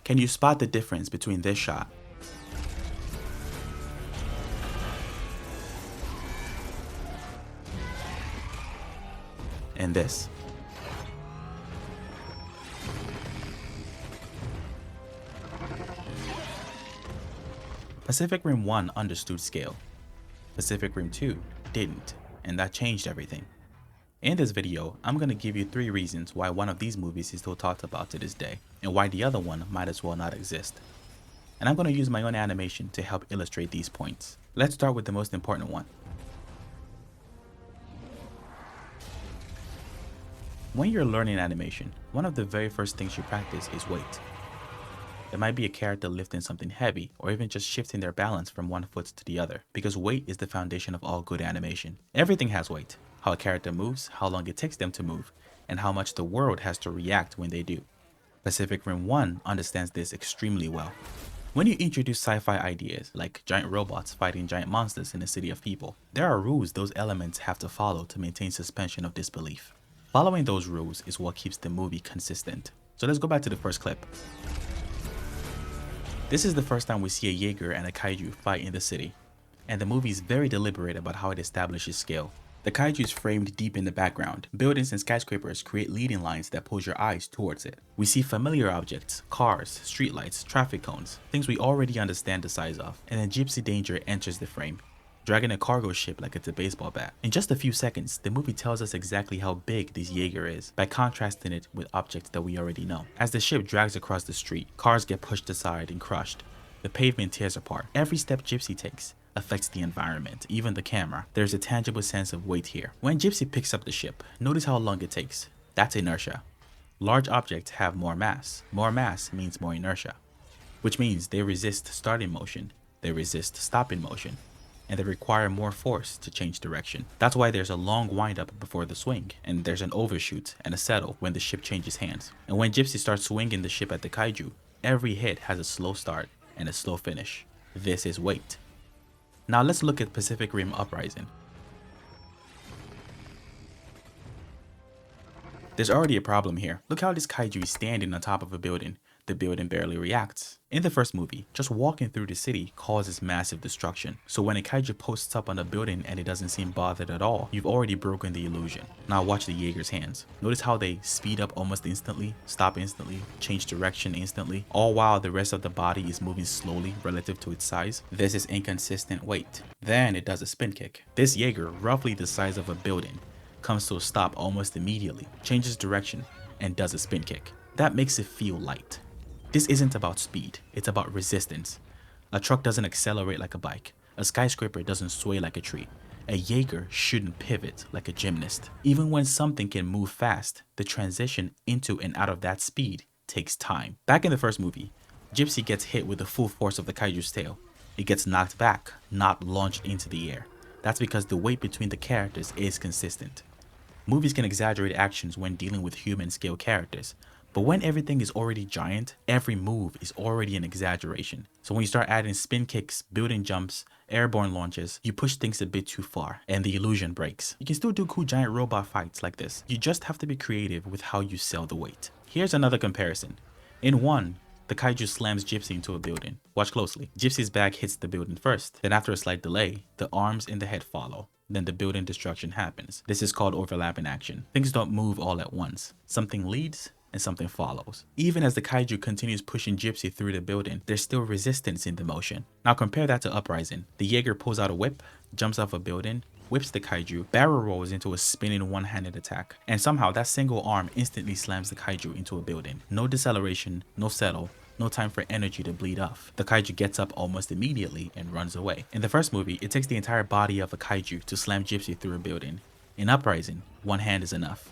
Can you spot the difference between this shot and this? Pacific Rim 1 understood scale. Pacific Rim 2 didn't, and that changed everything. In this video, I'm going to give you 3 reasons why one of these movies is still talked about to this day, and why the other one might as well not exist. And I'm going to use my own animation to help illustrate these points. Let's start with the most important one. When you're learning animation, one of the very first things you practice is weight. It might be a character lifting something heavy, or even just shifting their balance from one foot to the other, because weight is the foundation of all good animation. Everything has weight: how a character moves, how long it takes them to move, and how much the world has to react when they do. Pacific Rim 1 understands this extremely well. When you introduce sci-fi ideas, like giant robots fighting giant monsters in a city of people, there are rules those elements have to follow to maintain suspension of disbelief. Following those rules is what keeps the movie consistent. So let's go back to the first clip. This is the first time we see a Jaeger and a Kaiju fight in the city, and the movie is very deliberate about how it establishes scale. The Kaiju is framed deep in the background. Buildings and skyscrapers create leading lines that pulls your eyes towards it. We see familiar objects, cars, streetlights, traffic cones, things we already understand the size of, and then Gypsy Danger enters the frame, dragging a cargo ship like it's a baseball bat. In just a few seconds, the movie tells us exactly how big this Jaeger is by contrasting it with objects that we already know. As the ship drags across the street, cars get pushed aside and crushed. The pavement tears apart. Every step Gypsy takes affects the environment, even the camera. There's a tangible sense of weight here. When Gypsy picks up the ship, notice how long it takes. That's inertia. Large objects have more mass. More mass means more inertia, which means they resist starting motion, they resist stopping motion, and they require more force to change direction. That's why there's a long wind-up before the swing, and there's an overshoot and a settle when the ship changes hands. And when Gypsy starts swinging the ship at the Kaiju, every hit has a slow start and a slow finish. This is weight. Now let's look at Pacific Rim Uprising. There's already a problem here. Look how this Kaiju is standing on top of a building. The building barely reacts. In the first movie, just walking through the city causes massive destruction. So when a Kaiju posts up on a building and it doesn't seem bothered at all, you've already broken the illusion. Now watch the Jaeger's hands. Notice how they speed up almost instantly, stop instantly, change direction instantly, all while the rest of the body is moving slowly relative to its size. This is inconsistent weight. Then it does a spin kick. This Jaeger, roughly the size of a building, comes to a stop almost immediately, changes direction, and does a spin kick. That makes it feel light. This isn't about speed, it's about resistance. A truck doesn't accelerate like a bike. A skyscraper doesn't sway like a tree. A Jaeger shouldn't pivot like a gymnast. Even when something can move fast, the transition into and out of that speed takes time. Back in the first movie, Gypsy gets hit with the full force of the Kaiju's tail. It gets knocked back, not launched into the air. That's because the weight between the characters is consistent. Movies can exaggerate actions when dealing with human scale characters, but when everything is already giant, every move is already an exaggeration. So when you start adding spin kicks, building jumps, airborne launches, you push things a bit too far and the illusion breaks. You can still do cool giant robot fights like this. You just have to be creative with how you sell the weight. Here's another comparison. In 1, the Kaiju slams Gypsy into a building. Watch closely. Gypsy's back hits the building first. Then after a slight delay, the arms and the head follow. Then the building destruction happens. This is called overlapping action. Things don't move all at once. Something leads and something follows. Even as the Kaiju continues pushing Gypsy through the building, there's still resistance in the motion. Now compare that to Uprising. The Jaeger pulls out a whip, jumps off a building, whips the Kaiju, barrel rolls into a spinning one-handed attack, and somehow that single arm instantly slams the Kaiju into a building. No deceleration, no settle, no time for energy to bleed off. The Kaiju gets up almost immediately and runs away. In the first movie, it takes the entire body of a Kaiju to slam Gypsy through a building. In Uprising, one hand is enough.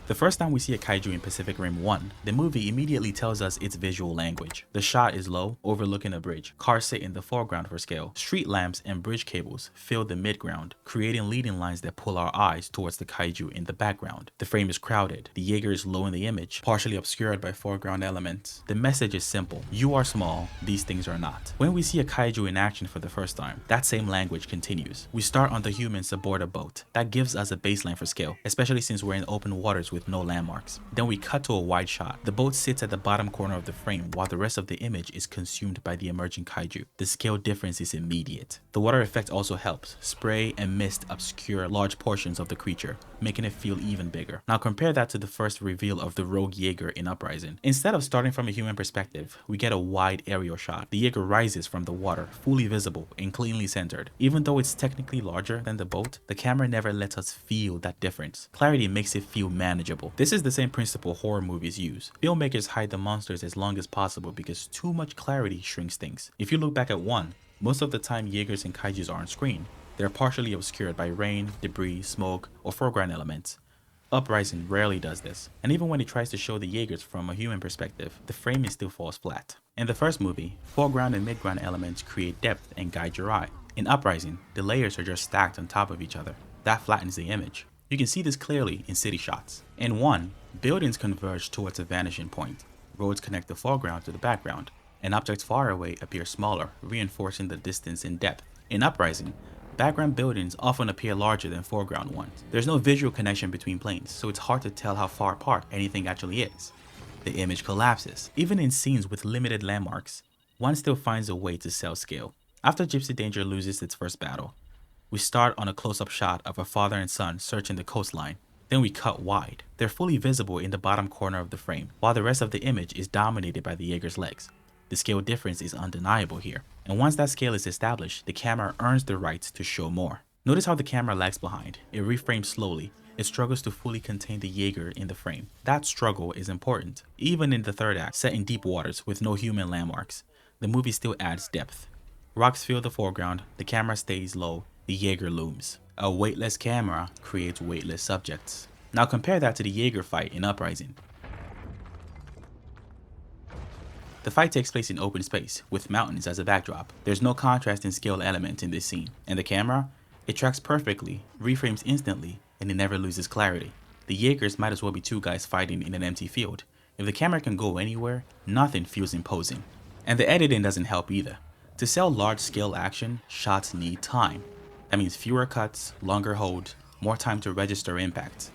The first time we see a kaiju in Pacific Rim 1, the movie immediately tells us its visual language. The shot is low, overlooking a bridge. Cars sit in the foreground for scale. Street lamps and bridge cables fill the midground, creating leading lines that pull our eyes towards the kaiju in the background. The frame is crowded. The Jaeger is low in the image, partially obscured by foreground elements. The message is simple. You are small, these things are not. When we see a kaiju in action for the first time, that same language continues. We start on the humans aboard a boat. That gives us a baseline for scale, especially since we're in open waters with no landmarks. Then we cut to a wide shot. The boat sits at the bottom corner of the frame while the rest of the image is consumed by the emerging kaiju. The scale difference is immediate. The water effect also helps. Spray and mist obscure large portions of the creature, making it feel even bigger. Now compare that to the first reveal of the rogue Jaeger in Uprising. Instead of starting from a human perspective, we get a wide aerial shot. The Jaeger rises from the water, fully visible and cleanly centered. Even though it's technically larger than the boat, the camera never lets us feel that difference. Clarity makes it feel manageable. This is the same principle horror movies use. Filmmakers hide the monsters as long as possible because too much clarity shrinks things. If you look back at 1, most of the time Jaegers and Kaijus are on screen. They're partially obscured by rain, debris, smoke, or foreground elements. Uprising rarely does this, and even when it tries to show the Jaegers from a human perspective, the framing still falls flat. In the first movie, foreground and midground elements create depth and guide your eye. In Uprising, the layers are just stacked on top of each other. That flattens the image. You can see this clearly in city shots. In 1, buildings converge towards a vanishing point. Roads connect the foreground to the background, and objects far away appear smaller, reinforcing the distance and depth. In Uprising, background buildings often appear larger than foreground ones. There's no visual connection between planes, so it's hard to tell how far apart anything actually is. The image collapses. Even in scenes with limited landmarks, one still finds a way to sell scale. After Gypsy Danger loses its first battle, we start on a close-up shot of a father and son searching the coastline. Then we cut wide. They're fully visible in the bottom corner of the frame, while the rest of the image is dominated by the Jaeger's legs. The scale difference is undeniable here, and once that scale is established, the camera earns the right to show more. Notice how the camera lags behind. It reframes slowly. It struggles to fully contain the Jaeger in the frame. That struggle is important. Even in the third act, set in deep waters with no human landmarks, the movie still adds depth. Rocks fill the foreground, the camera stays low, the Jaeger looms. A weightless camera creates weightless subjects. Now compare that to the Jaeger fight in Uprising. The fight takes place in open space, with mountains as a backdrop. There's no contrast in scale element in this scene. And the camera? It tracks perfectly, reframes instantly, and it never loses clarity. The Jaegers might as well be two guys fighting in an empty field. If the camera can go anywhere, nothing feels imposing. And the editing doesn't help either. To sell large-scale action, shots need time. That means fewer cuts, longer hold, more time to register impact.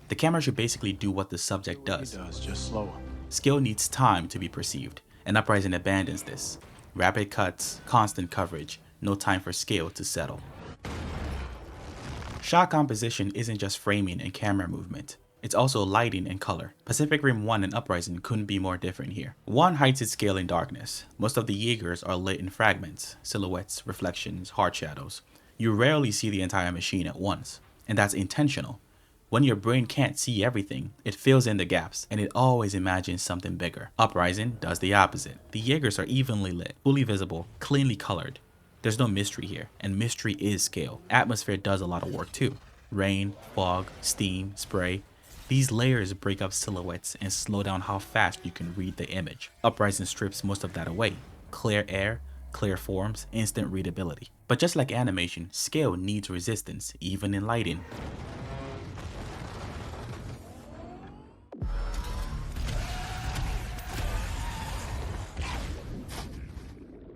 The camera should basically do what the subject does. Just slower. Scale needs time to be perceived, and Uprising abandons this. Rapid cuts, constant coverage, no time for scale to settle. Shot composition isn't just framing and camera movement. It's also lighting and color. Pacific Rim 1 and Uprising couldn't be more different here. 1 hides its scale in darkness. Most of the Jaegers are lit in fragments, silhouettes, reflections, hard shadows. You rarely see the entire machine at once, and that's intentional. When your brain can't see everything, it fills in the gaps, and it always imagines something bigger. Uprising does the opposite. The Jaegers are evenly lit, fully visible, cleanly colored. There's no mystery here, and mystery is scale. Atmosphere does a lot of work too. Rain, fog, steam, spray. These layers break up silhouettes and slow down how fast you can read the image. Uprising strips most of that away. Clear air, clear forms, instant readability. But just like animation, scale needs resistance, even in lighting.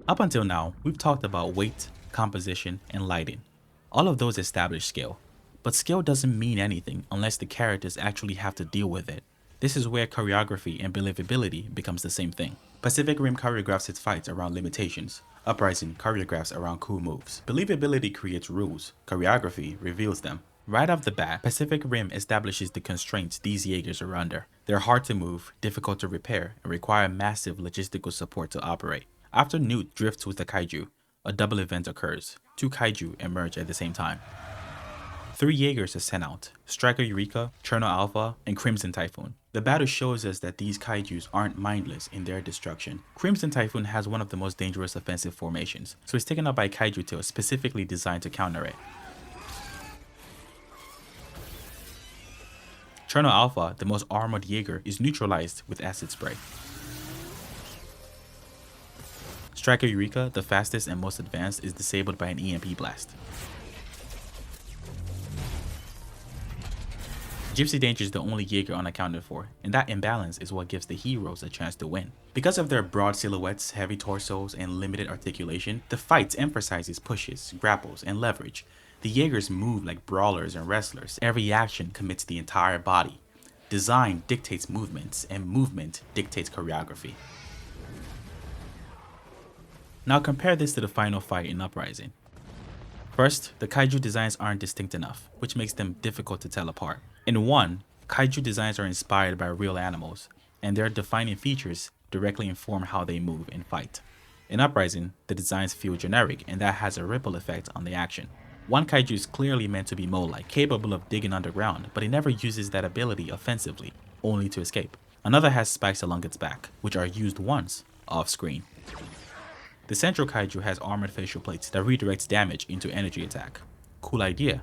Up until now, we've talked about weight, composition, and lighting. All of those establish scale. But scale doesn't mean anything unless the characters actually have to deal with it. This is where choreography and believability becomes the same thing. Pacific Rim choreographs its fights around limitations. Uprising choreographs around cool moves. Believability creates rules. Choreography reveals them. Right off the bat, Pacific Rim establishes the constraints these Jaegers are under. They're hard to move, difficult to repair, and require massive logistical support to operate. After Newt drifts with the kaiju, a double event occurs. 2 kaiju emerge at the same time. 3 Jaegers are sent out: Striker Eureka, Cherno Alpha, and Crimson Typhoon. The battle shows us that these kaijus aren't mindless in their destruction. Crimson Typhoon has one of the most dangerous offensive formations, so it's taken up by kaiju tail specifically designed to counter it. Cherno Alpha, the most armored Jaeger, is neutralized with acid spray. Striker Eureka, the fastest and most advanced, is disabled by an EMP blast. Gypsy Danger is the only Jaeger unaccounted for, and that imbalance is what gives the heroes a chance to win. Because of their broad silhouettes, heavy torsos, and limited articulation, the fight emphasizes pushes, grapples, and leverage. The Jaegers move like brawlers and wrestlers. Every action commits the entire body. Design dictates movements, and movement dictates choreography. Now compare this to the final fight in Uprising. First, the kaiju designs aren't distinct enough, which makes them difficult to tell apart. In 1, kaiju designs are inspired by real animals, and their defining features directly inform how they move and fight. In Uprising, the designs feel generic, and that has a ripple effect on the action. One kaiju is clearly meant to be mole-like, capable of digging underground, but it never uses that ability offensively, only to escape. Another has spikes along its back, which are used once, off-screen. The central kaiju has armored facial plates that redirects damage into energy attack. Cool idea.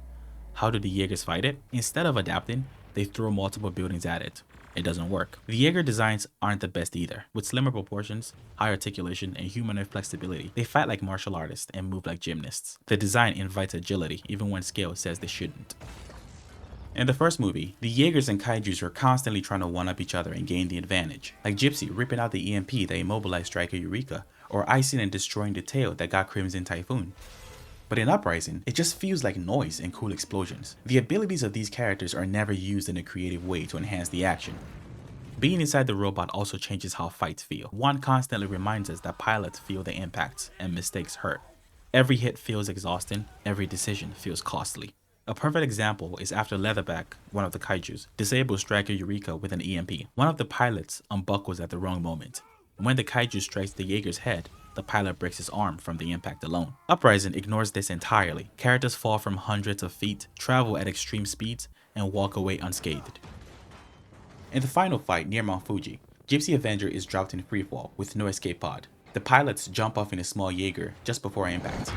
How do the Jaegers fight it? Instead of adapting, they throw multiple buildings at it. It doesn't work. The Jaeger designs aren't the best either. With slimmer proportions, high articulation, and humanoid flexibility, they fight like martial artists and move like gymnasts. The design invites agility, even when scale says they shouldn't. In the first movie, the Jaegers and Kaijus are constantly trying to one-up each other and gain the advantage, like Gypsy ripping out the EMP that immobilized Striker Eureka, or icing and destroying the tail that got Crimson Typhoon. But in Uprising, it just feels like noise and cool explosions. The abilities of these characters are never used in a creative way to enhance the action. Being inside the robot also changes how fights feel. One constantly reminds us that pilots feel the impacts and mistakes hurt. Every hit feels exhausting, every decision feels costly. A perfect example is after Leatherback, one of the kaijus, disables Striker Eureka with an EMP. One of the pilots unbuckles at the wrong moment. When the kaiju strikes the Jaeger's head, the pilot breaks his arm from the impact alone. Uprising ignores this entirely. Characters fall from hundreds of feet, travel at extreme speeds, and walk away unscathed. In the final fight near Mount Fuji, Gypsy Avenger is dropped in freefall with no escape pod. The pilots jump off in a small Jaeger just before impact.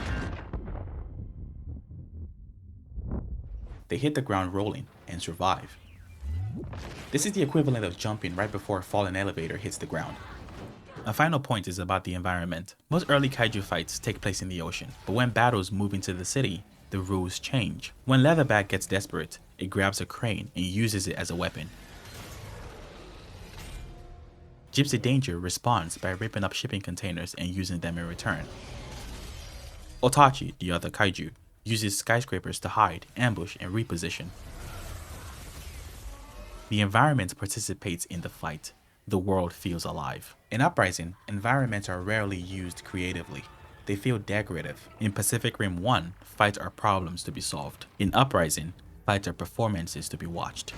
They hit the ground rolling and survive. This is the equivalent of jumping right before a fallen elevator hits the ground. A final point is about the environment. Most early kaiju fights take place in the ocean, but when battles move into the city, the rules change. When Leatherback gets desperate, it grabs a crane and uses it as a weapon. Gypsy Danger responds by ripping up shipping containers and using them in return. Otachi, the other kaiju, uses skyscrapers to hide, ambush, and reposition. The environment participates in the fight. The world feels alive. In Uprising, environments are rarely used creatively. They feel decorative. In Pacific Rim 1, fights are problems to be solved. In Uprising, fights are performances to be watched.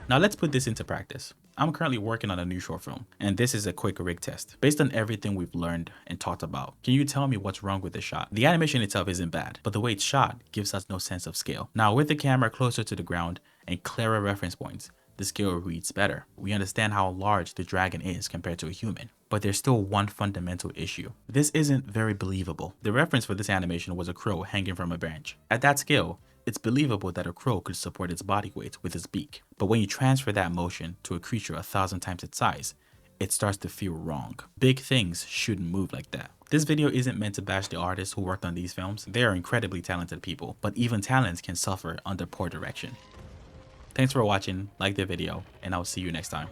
Now let's put this into practice. I'm currently working on a new short film, and this is a quick rig test. Based on everything we've learned and talked about, can you tell me what's wrong with the shot? The animation itself isn't bad, but the way it's shot gives us no sense of scale. Now with the camera closer to the ground and clearer reference points, the scale reads better. We understand how large the dragon is compared to a human. But there's still one fundamental issue. This isn't very believable. The reference for this animation was a crow hanging from a branch. At that scale, it's believable that a crow could support its body weight with its beak. But when you transfer that motion to a creature 1,000 times its size, it starts to feel wrong. Big things shouldn't move like that. This video isn't meant to bash the artists who worked on these films. They are incredibly talented people, but even talents can suffer under poor direction. Thanks for watching, like the video, and I'll see you next time.